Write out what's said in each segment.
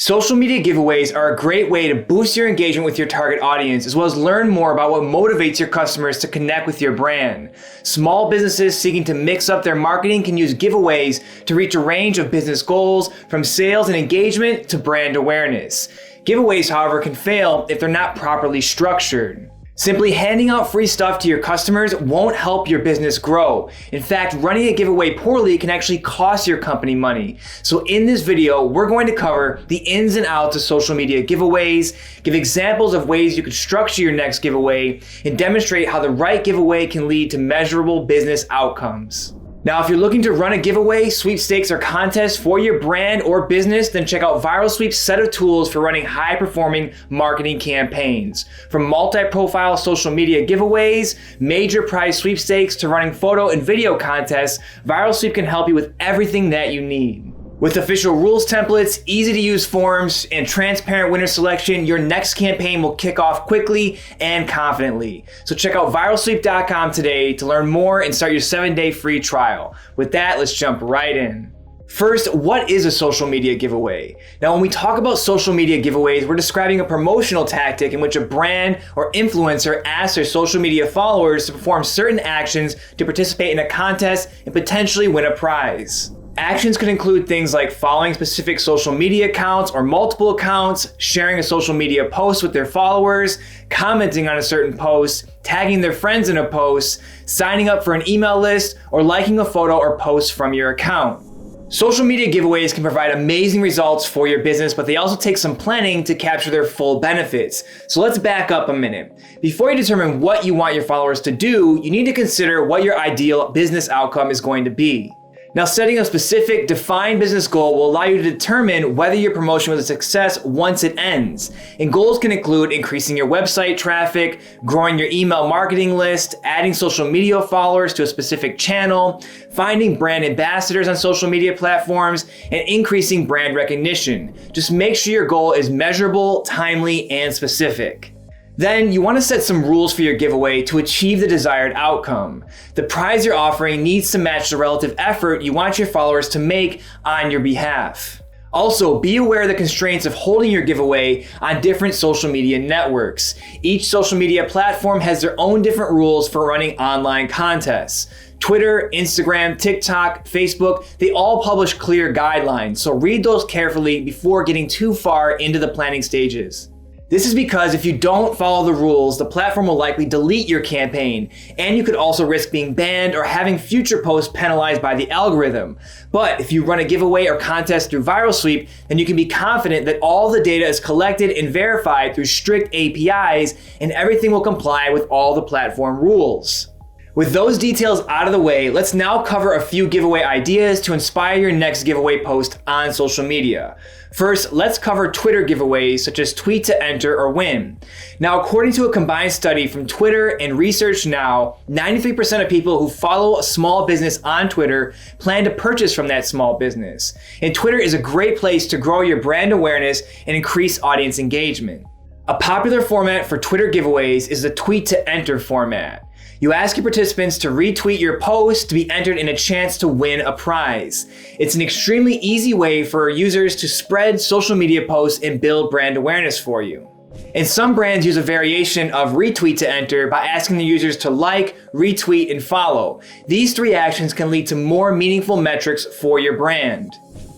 Social media giveaways are a great way to boost your engagement with your target audience, as well as learn more about what motivates your customers to connect with your brand. Small businesses seeking to mix up their marketing can use giveaways to reach a range of business goals, from sales and engagement to brand awareness. Giveaways, however, can fail if they're not properly structured. Simply handing out free stuff to your customers won't help your business grow. In fact, running a giveaway poorly can actually cost your company money. So in this video, we're going to cover the ins and outs of social media giveaways, give examples of ways you could structure your next giveaway, and demonstrate how the right giveaway can lead to measurable business outcomes. Now, if you're looking to run a giveaway, sweepstakes, or contest for your brand or business, then check out ViralSweep's set of tools for running high-performing marketing campaigns. From multi-profile social media giveaways, major prize sweepstakes, to running photo and video contests, ViralSweep can help you with everything that you need. With official rules templates, easy-to-use forms, and transparent winner selection, your next campaign will kick off quickly and confidently. So check out ViralSweep.com today to learn more and start your 7-day free trial. With that, let's jump right in. First, what is a social media giveaway? Now, when we talk about social media giveaways, we're describing a promotional tactic in which a brand or influencer asks their social media followers to perform certain actions to participate in a contest and potentially win a prize. Actions could include things like following specific social media accounts or multiple accounts, sharing a social media post with their followers, commenting on a certain post, tagging their friends in a post, signing up for an email list, or liking a photo or post from your account. Social media giveaways can provide amazing results for your business, but they also take some planning to capture their full benefits. So let's back up a minute. Before you determine what you want your followers to do, you need to consider what your ideal business outcome is going to be. Now, setting a specific, defined business goal will allow you to determine whether your promotion was a success once it ends. And goals can include increasing your website traffic, growing your email marketing list, adding social media followers to a specific channel, finding brand ambassadors on social media platforms, and increasing brand recognition. Just make sure your goal is measurable, timely, and specific. Then you want to set some rules for your giveaway to achieve the desired outcome. The prize you're offering needs to match the relative effort you want your followers to make on your behalf. Also, be aware of the constraints of holding your giveaway on different social media networks. Each social media platform has their own different rules for running online contests. Twitter, Instagram, TikTok, Facebook, they all publish clear guidelines, so read those carefully before getting too far into the planning stages. This is because if you don't follow the rules, the platform will likely delete your campaign, and you could also risk being banned or having future posts penalized by the algorithm. But if you run a giveaway or contest through ViralSweep, then you can be confident that all the data is collected and verified through strict APIs, and everything will comply with all the platform rules. With those details out of the way, let's now cover a few giveaway ideas to inspire your next giveaway post on social media. First, let's cover Twitter giveaways such as tweet to enter or win. Now, according to a combined study from Twitter and Research Now, 93% of people who follow a small business on Twitter plan to purchase from that small business. And Twitter is a great place to grow your brand awareness and increase audience engagement. A popular format for Twitter giveaways is the tweet to enter format. You ask your participants to retweet your post to be entered in a chance to win a prize. It's an extremely easy way for users to spread social media posts and build brand awareness for you. And some brands use a variation of retweet to enter by asking the users to like, retweet, and follow. These three actions can lead to more meaningful metrics for your brand.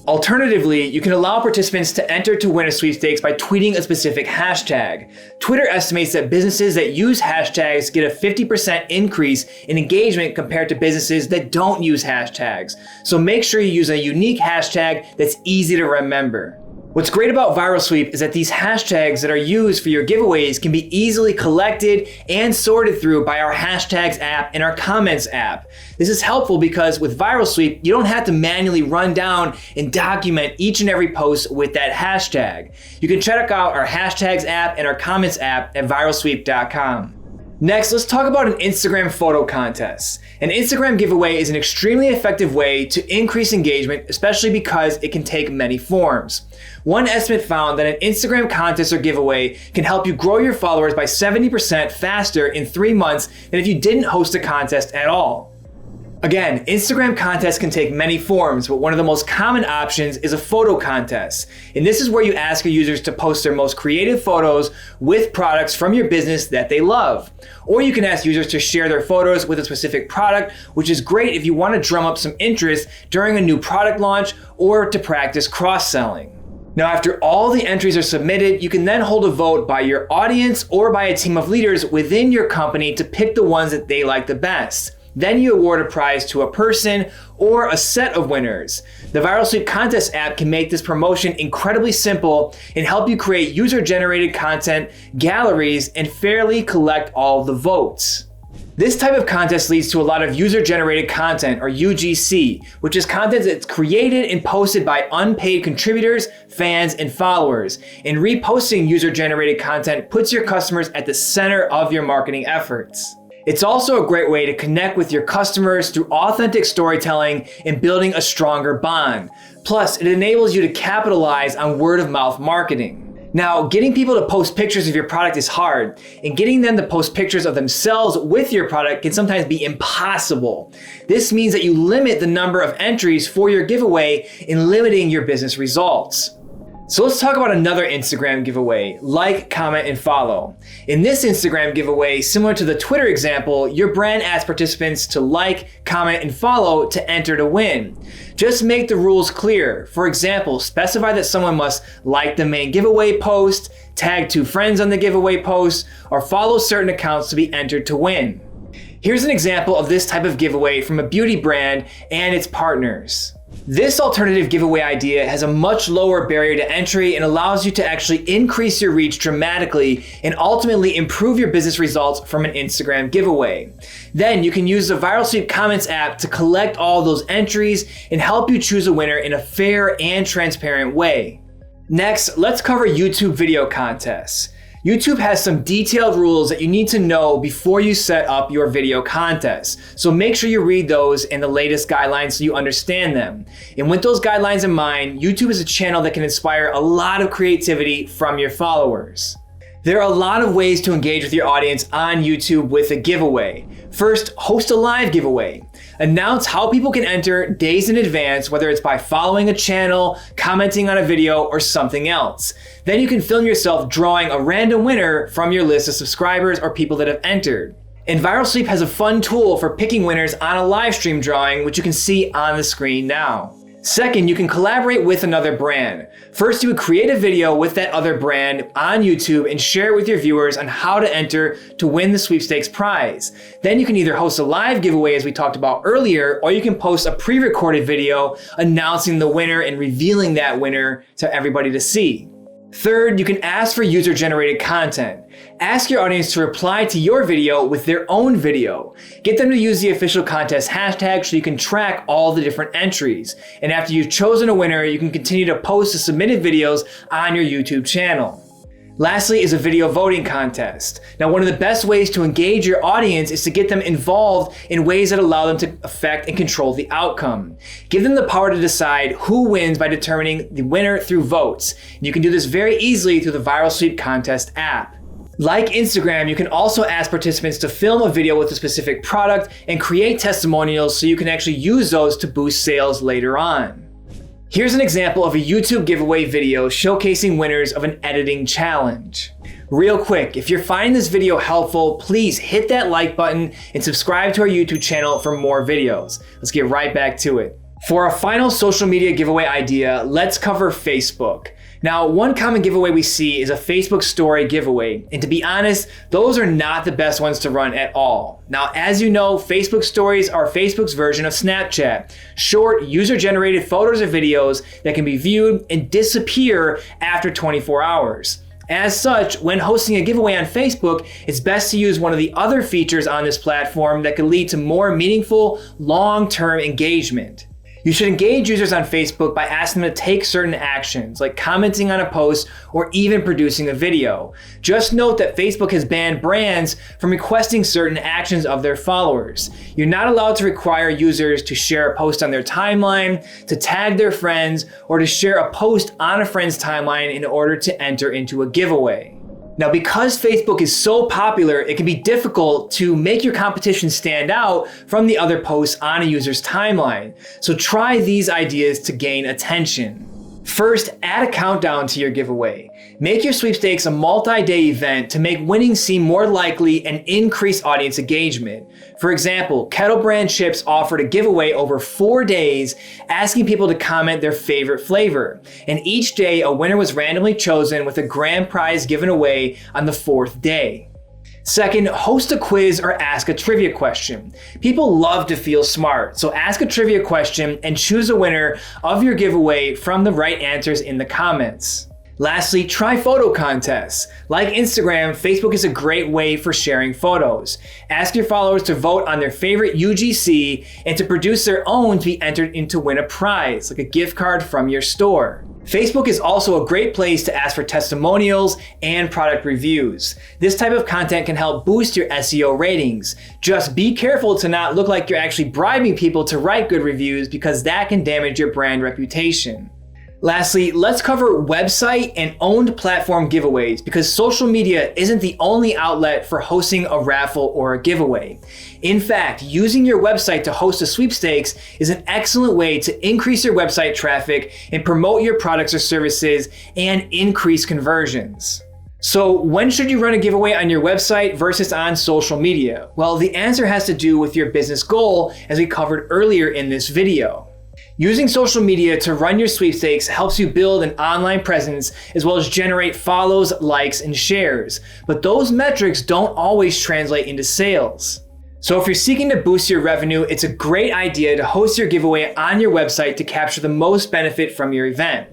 Alternatively, you can allow participants to enter to win a sweepstakes by tweeting a specific hashtag. Twitter estimates that businesses that use hashtags get a 50% increase in engagement compared to businesses that don't use hashtags. So make sure you use a unique hashtag that's easy to remember. What's great about ViralSweep is that these hashtags that are used for your giveaways can be easily collected and sorted through by our hashtags app and our comments app. This is helpful because with ViralSweep, you don't have to manually run down and document each and every post with that hashtag. You can check out our hashtags app and our comments app at ViralSweep.com. Next, let's talk about an Instagram photo contest. An Instagram giveaway is an extremely effective way to increase engagement, especially because it can take many forms. One estimate found that an Instagram contest or giveaway can help you grow your followers by 70% faster in 3 months than if you didn't host a contest at all. Again, Instagram contests can take many forms, but one of the most common options is a photo contest. And this is where you ask your users to post their most creative photos with products from your business that they love. Or you can ask users to share their photos with a specific product, which is great if you want to drum up some interest during a new product launch or to practice cross-selling. Now, after all the entries are submitted, you can then hold a vote by your audience or by a team of leaders within your company to pick the ones that they like the best. Then you award a prize to a person or a set of winners. The ViralSweep contest app can make this promotion incredibly simple and help you create user-generated content, galleries, and fairly collect all the votes. This type of contest leads to a lot of user-generated content, or UGC, which is content that's created and posted by unpaid contributors, fans, and followers. And reposting user-generated content puts your customers at the center of your marketing efforts. It's also a great way to connect with your customers through authentic storytelling and building a stronger bond. Plus, it enables you to capitalize on word-of-mouth marketing. Now, getting people to post pictures of your product is hard, and getting them to post pictures of themselves with your product can sometimes be impossible. This means that you limit the number of entries for your giveaway in limiting your business results. So let's talk about another Instagram giveaway, like, comment, and follow. In this Instagram giveaway, similar to the Twitter example, your brand asks participants to like, comment, and follow to enter to win. Just make the rules clear. For example, specify that someone must like the main giveaway post, tag 2 friends on the giveaway post, or follow certain accounts to be entered to win. Here's an example of this type of giveaway from a beauty brand and its partners. This alternative giveaway idea has a much lower barrier to entry and allows you to actually increase your reach dramatically and ultimately improve your business results from an Instagram giveaway. Then you can use the ViralSweep Comments app to collect all those entries and help you choose a winner in a fair and transparent way. Next, let's cover YouTube video contests. YouTube has some detailed rules that you need to know before you set up your video contest. So make sure you read those and the latest guidelines so you understand them. And with those guidelines in mind, YouTube is a channel that can inspire a lot of creativity from your followers. There are a lot of ways to engage with your audience on YouTube with a giveaway. First, host a live giveaway. Announce how people can enter days in advance, whether it's by following a channel, commenting on a video, or something else. Then you can film yourself drawing a random winner from your list of subscribers or people that have entered. And ViralSweep has a fun tool for picking winners on a live stream drawing, which you can see on the screen now. Second, you can collaborate with another brand. First, you would create a video with that other brand on YouTube and share it with your viewers on how to enter to win the sweepstakes prize. Then you can either host a live giveaway as we talked about earlier, or you can post a pre-recorded video announcing the winner and revealing that winner to everybody to see. Third, you can ask for user-generated content. Ask your audience to reply to your video with their own video. Get them to use the official contest hashtag so you can track all the different entries. And after you've chosen a winner, you can continue to post the submitted videos on your YouTube channel. Lastly is a video voting contest. Now, one of the best ways to engage your audience is to get them involved in ways that allow them to affect and control the outcome. Give them the power to decide who wins by determining the winner through votes. You can do this very easily through the ViralSweep contest app. Like Instagram, you can also ask participants to film a video with a specific product and create testimonials so you can actually use those to boost sales later on. Here's an example of a YouTube giveaway video showcasing winners of an editing challenge. Real quick, if you're finding this video helpful, please hit that like button and subscribe to our YouTube channel for more videos. Let's get right back to it. For our final social media giveaway idea, let's cover Facebook. Now, one common giveaway we see is a Facebook story giveaway, and to be honest, those are not the best ones to run at all. Now, as you know, Facebook stories are Facebook's version of Snapchat, short, user-generated photos or videos that can be viewed and disappear after 24 hours. As such, when hosting a giveaway on Facebook, it's best to use one of the other features on this platform that could lead to more meaningful, long-term engagement. You should engage users on Facebook by asking them to take certain actions, like commenting on a post or even producing a video. Just note that Facebook has banned brands from requesting certain actions of their followers. You're not allowed to require users to share a post on their timeline, to tag their friends, or to share a post on a friend's timeline in order to enter into a giveaway. Now, because Facebook is so popular, it can be difficult to make your competition stand out from the other posts on a user's timeline. So try these ideas to gain attention. First, add a countdown to your giveaway. Make your sweepstakes a multi-day event to make winning seem more likely and increase audience engagement. For example, Kettle Brand Chips offered a giveaway over 4 days, asking people to comment their favorite flavor. And each day, a winner was randomly chosen with a grand prize given away on the 4th day. Second, host a quiz or ask a trivia question. People love to feel smart, so ask a trivia question and choose a winner of your giveaway from the right answers in the comments. Lastly, try photo contests. Like Instagram, Facebook is a great way for sharing photos. Ask your followers to vote on their favorite UGC and to produce their own to be entered in to win a prize, like a gift card from your store. Facebook is also a great place to ask for testimonials and product reviews. This type of content can help boost your SEO ratings. Just be careful to not look like you're actually bribing people to write good reviews, because that can damage your brand reputation. Lastly, let's cover website and owned platform giveaways, because social media isn't the only outlet for hosting a raffle or a giveaway. In fact, using your website to host a sweepstakes is an excellent way to increase your website traffic and promote your products or services and increase conversions. So when should you run a giveaway on your website versus on social media? Well, the answer has to do with your business goal, as we covered earlier in this video. Using social media to run your sweepstakes helps you build an online presence as well as generate follows, likes, and shares. But those metrics don't always translate into sales. So if you're seeking to boost your revenue, it's a great idea to host your giveaway on your website to capture the most benefit from your event.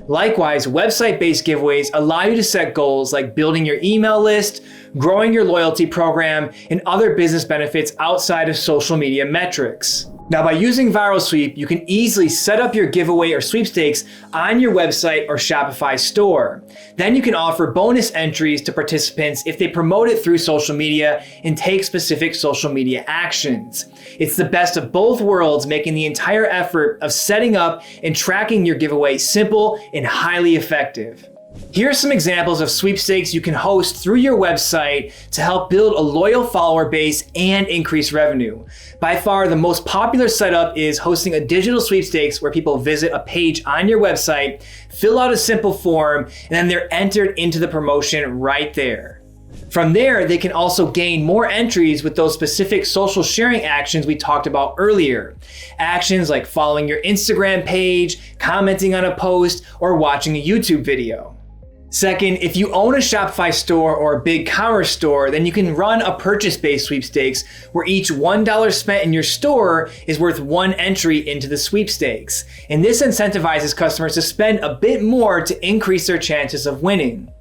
Likewise, website-based giveaways allow you to set goals like building your email list, growing your loyalty program, and other business benefits outside of social media metrics. Now, by using ViralSweep, you can easily set up your giveaway or sweepstakes on your website or Shopify store. Then you can offer bonus entries to participants if they promote it through social media and take specific social media actions. It's the best of both worlds, making the entire effort of setting up and tracking your giveaway simple and highly effective. Here are some examples of sweepstakes you can host through your website to help build a loyal follower base and increase revenue. By far, the most popular setup is hosting a digital sweepstakes where people visit a page on your website, fill out a simple form, and then they're entered into the promotion right there. From there, they can also gain more entries with those specific social sharing actions we talked about earlier. Actions like following your Instagram page, commenting on a post, or watching a YouTube video. Second, if you own a Shopify store or a big commerce store, then you can run a purchase-based sweepstakes where each $1 spent in your store is worth 1 entry into the sweepstakes. And this incentivizes customers to spend a bit more to increase their chances of winning.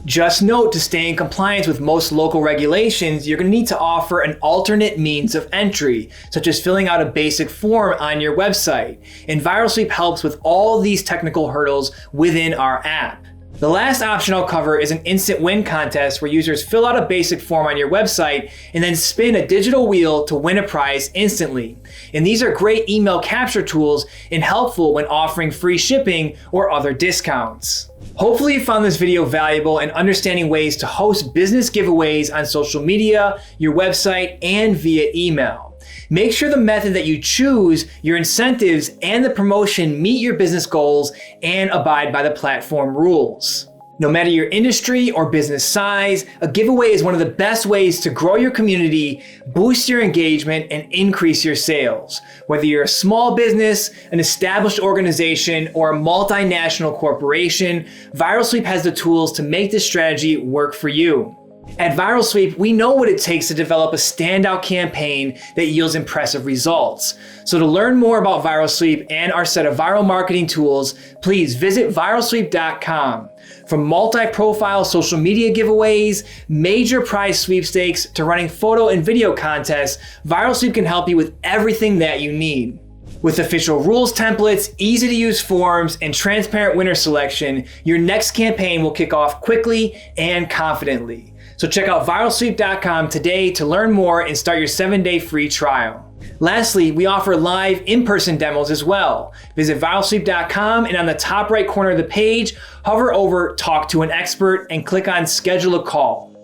Just note, to stay in compliance with most local regulations, you're going to need to offer an alternate means of entry, such as filling out a basic form on your website. And ViralSweep helps with all these technical hurdles within our app. The last option I'll cover is an instant win contest where users fill out a basic form on your website and then spin a digital wheel to win a prize instantly. And these are great email capture tools and helpful when offering free shipping or other discounts. Hopefully you found this video valuable in understanding ways to host business giveaways on social media, your website, and via email. Make sure the method that you choose, your incentives, and the promotion meet your business goals and abide by the platform rules. No matter your industry or business size, a giveaway is one of the best ways to grow your community, boost your engagement, and increase your sales. Whether you're a small business, an established organization, or a multinational corporation, ViralSweep has the tools to make this strategy work for you. At ViralSweep, we know what it takes to develop a standout campaign that yields impressive results. So to learn more about ViralSweep and our set of viral marketing tools, please visit ViralSweep.com. From multi-profile social media giveaways, major prize sweepstakes, to running photo and video contests, ViralSweep can help you with everything that you need. With official rules templates, easy to use forms, and transparent winner selection, your next campaign will kick off quickly and confidently. So check out ViralSweep.com today to learn more and start your 7-day free trial. Lastly, we offer live in-person demos as well. Visit ViralSweep.com and on the top right corner of the page, hover over Talk to an Expert and click on Schedule a Call.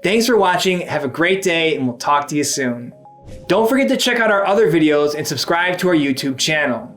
Thanks for watching, have a great day, and we'll talk to you soon. Don't forget to check out our other videos and subscribe to our YouTube channel.